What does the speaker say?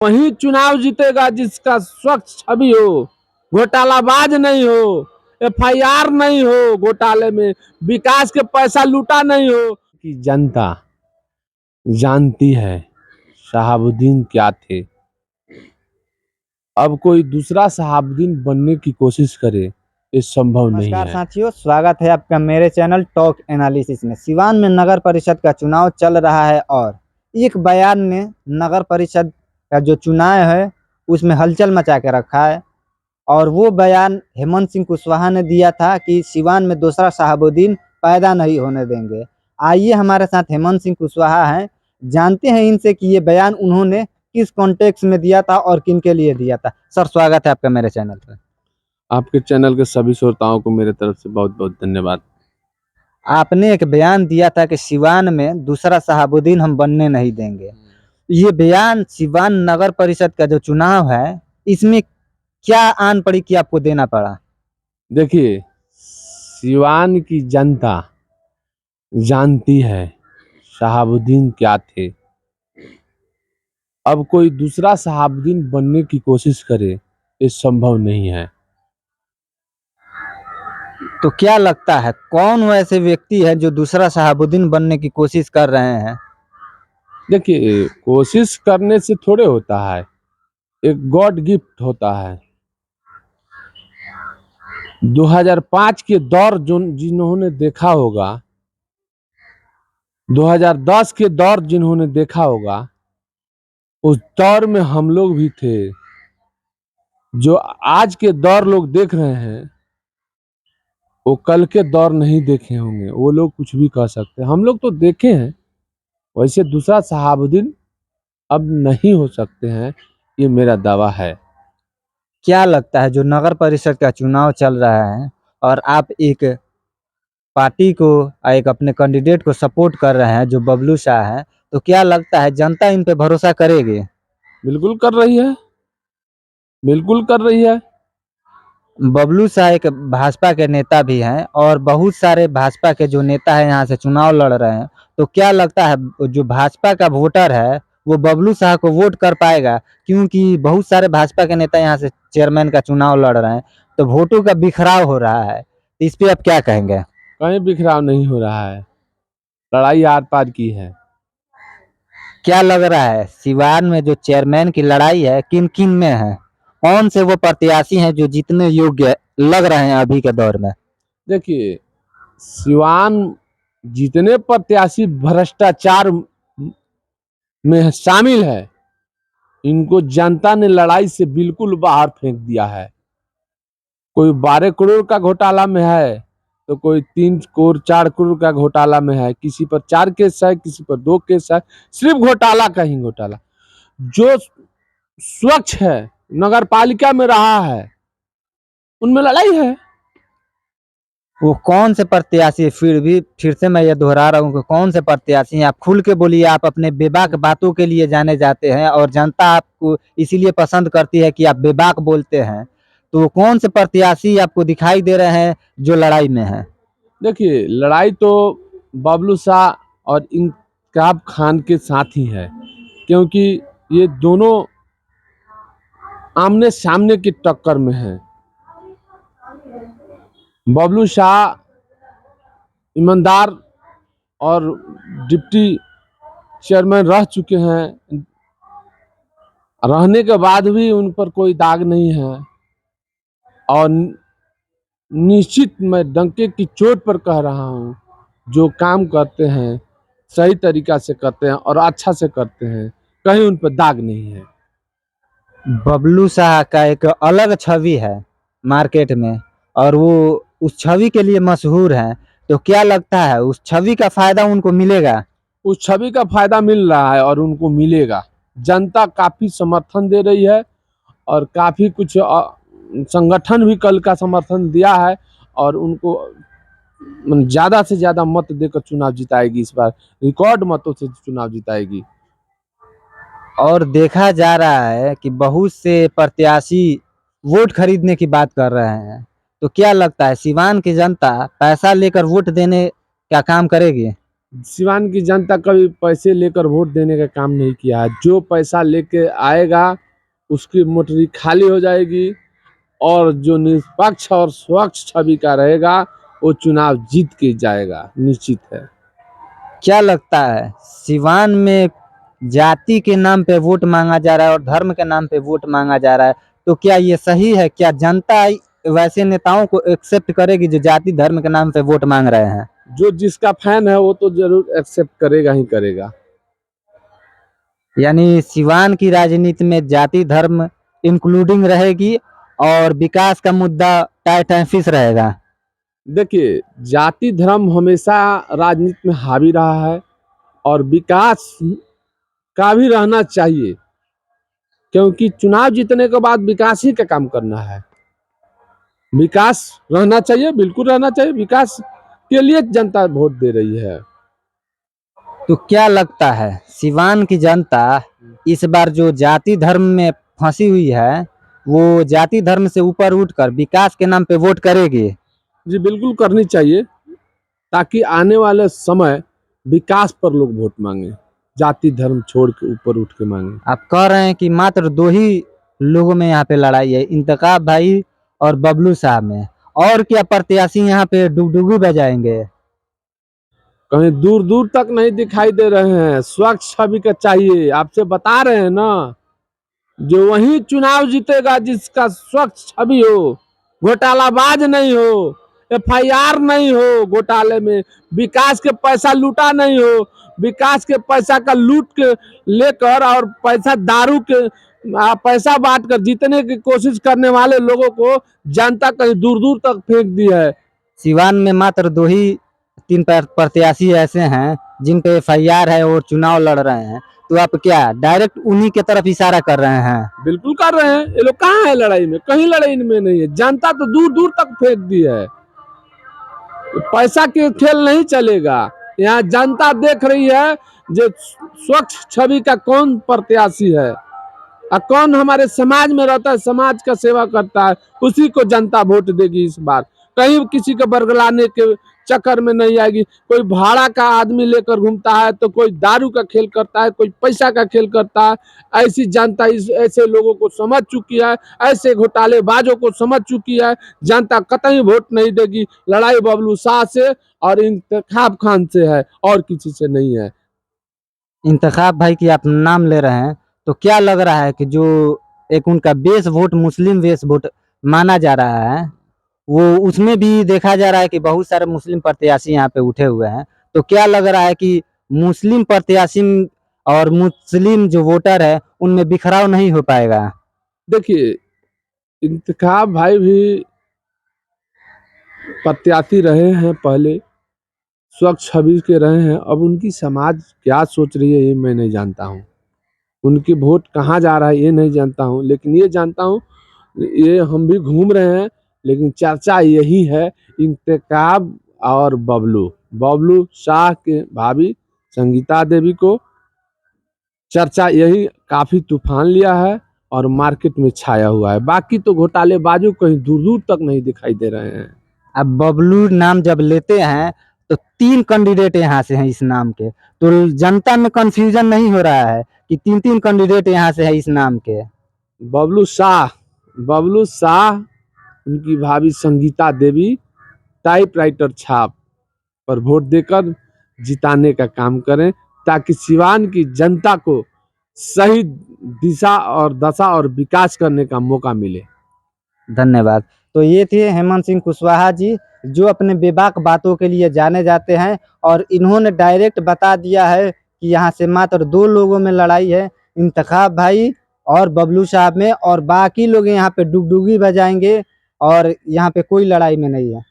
वही चुनाव जीतेगा जिसका स्वच्छ छवि हो, घोटालाबाज नहीं हो, एफआईआर नहीं हो, घोटाले में विकास के पैसा लूटा नहीं हो। कि जनता जानती है शहाबुद्दीन क्या थे। अब कोई दूसरा शहाबुद्दीन बनने की कोशिश करे, ये संभव नहीं नमस्कार है। साथियों, स्वागत है आपका मेरे चैनल टॉक एनालिसिस में। सिवान में नगर परिषद का चुनाव चल रहा है और एक बयान ने नगर परिषद का जो चुनाव है उसमें हलचल मचा के रखा है। और वो बयान हेमंत सिंह कुशवाहा ने दिया था कि सिवान में दूसरा शहाबुद्दीन पैदा नहीं होने देंगे। आइए हमारे साथ हेमंत सिंह कुशवाहा हैं, जानते हैं इनसे कि ये बयान उन्होंने किस कॉन्टेक्स्ट में दिया था और किन के लिए दिया था। सर, स्वागत है आपका मेरे चैनल पर। आपके चैनल के सभी श्रोताओं को मेरे तरफ से बहुत बहुत धन्यवाद। आपने एक बयान दिया था कि सिवान में दूसरा शहाबुद्दीन हम बनने नहीं देंगे। ये बयान सिवान नगर परिषद का जो चुनाव है इसमें क्या आन पड़ी कि आपको देना पड़ा? देखिए, सिवान की जनता जानती है शहाबुद्दीन क्या थे। अब कोई दूसरा शहाबुद्दीन बनने की कोशिश करे, ये संभव नहीं है। तो क्या लगता है कौन वो ऐसे व्यक्ति है जो दूसरा शहाबुद्दीन बनने की कोशिश कर रहे हैं? देखिए, कोशिश करने से थोड़े होता है, एक गॉड गिफ्ट होता है। 2005 के दौर जो जिन्होंने देखा होगा, 2010 के दौर जिन्होंने देखा होगा, उस दौर में हम लोग भी थे। जो आज के दौर लोग देख रहे हैं वो कल के दौर नहीं देखे होंगे। वो लोग कुछ भी कह सकते हैं, हम लोग तो देखे हैं। वैसे दूसरा शहाबुद्दीन अब नहीं हो सकते हैं, ये मेरा दावा है। क्या लगता है जो नगर परिषद का चुनाव चल रहा है और आप एक पार्टी को एक अपने कैंडिडेट को सपोर्ट कर रहे हैं जो बबलू शाह है, तो क्या लगता है जनता इन पे भरोसा करेगी? बिल्कुल कर रही है, बिल्कुल कर रही है। बबलू शाह एक भाजपा के नेता भी हैं और बहुत सारे भाजपा के जो नेता हैं यहाँ से चुनाव लड़ रहे हैं। तो क्या लगता है जो भाजपा का वोटर है वो बबलू शाह को वोट कर पाएगा? क्योंकि बहुत सारे भाजपा के नेता यहाँ से चेयरमैन का चुनाव लड़ रहे हैं, तो वोटों का बिखराव हो रहा है। इस पे आप क्या कहेंगे? कहीं बिखराव नहीं हो रहा है, लड़ाई आर पार की है। क्या लग रहा है सिवान में जो चेयरमैन की लड़ाई है किन किन में है? कौन से वो प्रत्याशी हैं जो जीतने योग्य लग रहे हैं अभी के दौर में? देखिए, सिवान जितने प्रत्याशी भ्रष्टाचार में शामिल है, इनको जनता ने लड़ाई से बिल्कुल बाहर फेंक दिया है। कोई 12 करोड़ का घोटाला में है, तो कोई 3 करोड़ 4 करोड़ का घोटाला में है। किसी पर 4 केस है, किसी पर 2 केस है। सिर्फ घोटाला का ही घोटाला। जो स्वच्छ है, नगर पालिका में रहा है, उनमें लड़ाई है। वो कौन से प्रत्याशी? फिर से मैं ये दोहरा रहा हूँ कि कौन से प्रत्याशी हैं? आप खुल के बोलिए। आप अपने बेबाक बातों के लिए जाने जाते हैं और जनता आपको इसीलिए पसंद करती है कि आप बेबाक बोलते हैं। तो कौन से प्रत्याशी आपको दिखाई दे रहे हैं जो लड़ाई में है? देखिए, लड़ाई तो बबलू शाह और इनकलाब खान के साथ ही है, क्योंकि ये दोनों आमने सामने की टक्कर में हैं। बबलू शाह ईमानदार और डिप्टी चेयरमैन रह चुके हैं, रहने के बाद भी उन पर कोई दाग नहीं है। और निश्चित मैं डंके की चोट पर कह रहा हूँ, जो काम करते हैं सही तरीका से करते हैं और अच्छा से करते हैं, कहीं उन पर दाग नहीं है। बबलू शाह का एक अलग छवि है मार्केट में और वो उस छवि के लिए मशहूर है। तो क्या लगता है उस छवि का फायदा उनको मिलेगा? उस छवि का फायदा मिल रहा है और उनको मिलेगा। जनता काफी समर्थन दे रही है और काफी कुछ संगठन भी कल का समर्थन दिया है और उनको ज्यादा से ज्यादा मत देकर चुनाव जिताएगी। इस बार रिकॉर्ड मतों से चुनाव जिताएगी। और देखा जा रहा है कि बहुत से प्रत्याशी वोट खरीदने की बात कर रहे हैं। तो क्या लगता है सिवान की जनता पैसा लेकर वोट देने का काम करेगी? सिवान की जनता कभी पैसे लेकर वोट देने का काम नहीं किया है। जो पैसा लेके आएगा उसकी मोटरी खाली हो जाएगी और जो निष्पक्ष और स्वच्छ छवि का रहेगा वो चुनाव जीत के जाएगा, निश्चित है। क्या लगता है सिवान में जाति के नाम पे वोट मांगा जा रहा है और धर्म के नाम पे वोट मांगा जा रहा है, तो क्या ये सही है? क्या जनता वैसे नेताओं को एक्सेप्ट करेगी जो जाति धर्म के नाम पे वोट मांग रहे हैं? जो जिसका फैन है वो तो जरूर एक्सेप्ट करेगा ही करेगा। यानी सिवान की राजनीति में जाति धर्म इंक्लूडिंग रहेगी और विकास का मुद्दा टाइट एंड फिक्स रहेगा। देखिए, जाति धर्म हमेशा राजनीति में हावी रहा है और विकास का भी रहना चाहिए, क्योंकि चुनाव जीतने के बाद विकास ही का काम करना है। विकास रहना चाहिए, बिल्कुल रहना चाहिए। विकास के लिए जनता वोट दे रही है। तो क्या लगता है सिवान की जनता इस बार जो जाति धर्म में फंसी हुई है वो जाति धर्म से ऊपर उठकर विकास के नाम पे वोट करेगी? जी बिल्कुल करनी चाहिए, ताकि आने वाले समय विकास पर लोग वोट मांगे, जाति धर्म छोड़ के ऊपर उठ के मांगे। आप कह रहे हैं कि मात्र 2 ही लोगों में यहाँ पे लड़ाई है, इंतखाब भाई और बबलू साहब में, और क्या प्रत्याशी यहाँ पे डुगडुगी बजाएंगे? कहीं दूर दूर तक नहीं दिखाई दे रहे हैं। स्वच्छ छवि का चाहिए, आपसे बता रहे हैं ना। जो वही चुनाव जीतेगा जिसका स्वच्छ छवि हो, घोटालाबाज नहीं हो, एफआईआर नहीं हो घोटाले में, विकास के पैसा लूटा नहीं हो, विकास के पैसा का लूट के लेकर और पैसा दारू के पैसा बांट कर जीतने की कोशिश करने वाले लोगों को जनता कहीं दूर दूर तक फेंक दी है। सिवान में मात्र 2 ही 3 प्रत्याशी ऐसे हैं जिन पे एफआईआर है और चुनाव लड़ रहे हैं, तो आप क्या डायरेक्ट उन्हीं की तरफ इशारा कर रहे हैं? बिल्कुल कर रहे हैं। ये लोग कहाँ है लड़ाई में? कहीं लड़ाई में नहीं है। जनता तो दूर दूर तक फेंक दी है। पैसा के खेल नहीं चलेगा। यहाँ जनता देख रही है जो स्वच्छ छवि का कौन प्रत्याशी है और कौन हमारे समाज में रहता है, समाज का सेवा करता है, उसी को जनता वोट देगी इस बार। कहीं किसी को बरगलाने के चक्कर में नहीं आएगी। कोई भाड़ा का आदमी लेकर घूमता है तो कोई दारू का खेल करता है, कोई पैसा का खेल करता है। ऐसी जनता ऐसे लोगों को समझ चुकी है, ऐसे घोटालेबाजों को समझ चुकी है। जनता कतई वोट नहीं देगी। लड़ाई बबलू शाह से और इंतखाब खान से है, और किसी से नहीं है। इंतखाब भाई की आप नाम ले रहे हैं, तो क्या लग रहा है कि जो एक उनका बेस वोट मुस्लिम बेस वोट माना जा रहा है, वो उसमें भी देखा जा रहा है कि बहुत सारे मुस्लिम प्रत्याशी यहाँ पे उठे हुए हैं, तो क्या लग रहा है कि मुस्लिम प्रत्याशी और मुस्लिम जो वोटर है उनमें बिखराव नहीं हो पाएगा? देखिए, इंतखाब भाई भी प्रत्याशी रहे हैं पहले, स्वच्छ छवि के रहे हैं। अब उनकी समाज क्या सोच रही है ये मैं नहीं जानता हूँ। उनकी वोट कहाँ जा रहा है ये नहीं जानता हूँ, लेकिन ये जानता हूँ ये हम भी घूम रहे हैं, लेकिन चर्चा यही है इंतखाब और बबलू शाह के भाभी संगीता देवी को चर्चा यही काफी तूफान लिया है और मार्केट में छाया हुआ है। बाकी तो घोटालेबाजों कहीं दूर दूर तक नहीं दिखाई दे रहे हैं। अब बबलू नाम जब लेते हैं तो 3 कैंडिडेट यहाँ से हैं इस नाम के, तो जनता में कंफ्यूजन नहीं हो रहा है कि 3-3 कैंडिडेट यहाँ से है इस नाम के? बबलू शाह उनकी भाभी संगीता देवी टाइपराइटर छाप पर वोट देकर जिताने का काम करें, ताकि सिवान की जनता को सही दिशा और दशा और विकास करने का मौका मिले। धन्यवाद। तो ये थे हेमंत सिंह कुशवाहा जी, जो अपने बेबाक बातों के लिए जाने जाते हैं, और इन्होंने डायरेक्ट बता दिया है कि यहाँ से मात्र 2 लोगों में लड़ाई है, इंतखाब भाई और बबलू साहब में, और बाकी लोग यहाँ पे डुगडुगी बजाएंगे और यहाँ पे कोई लड़ाई में नहीं है।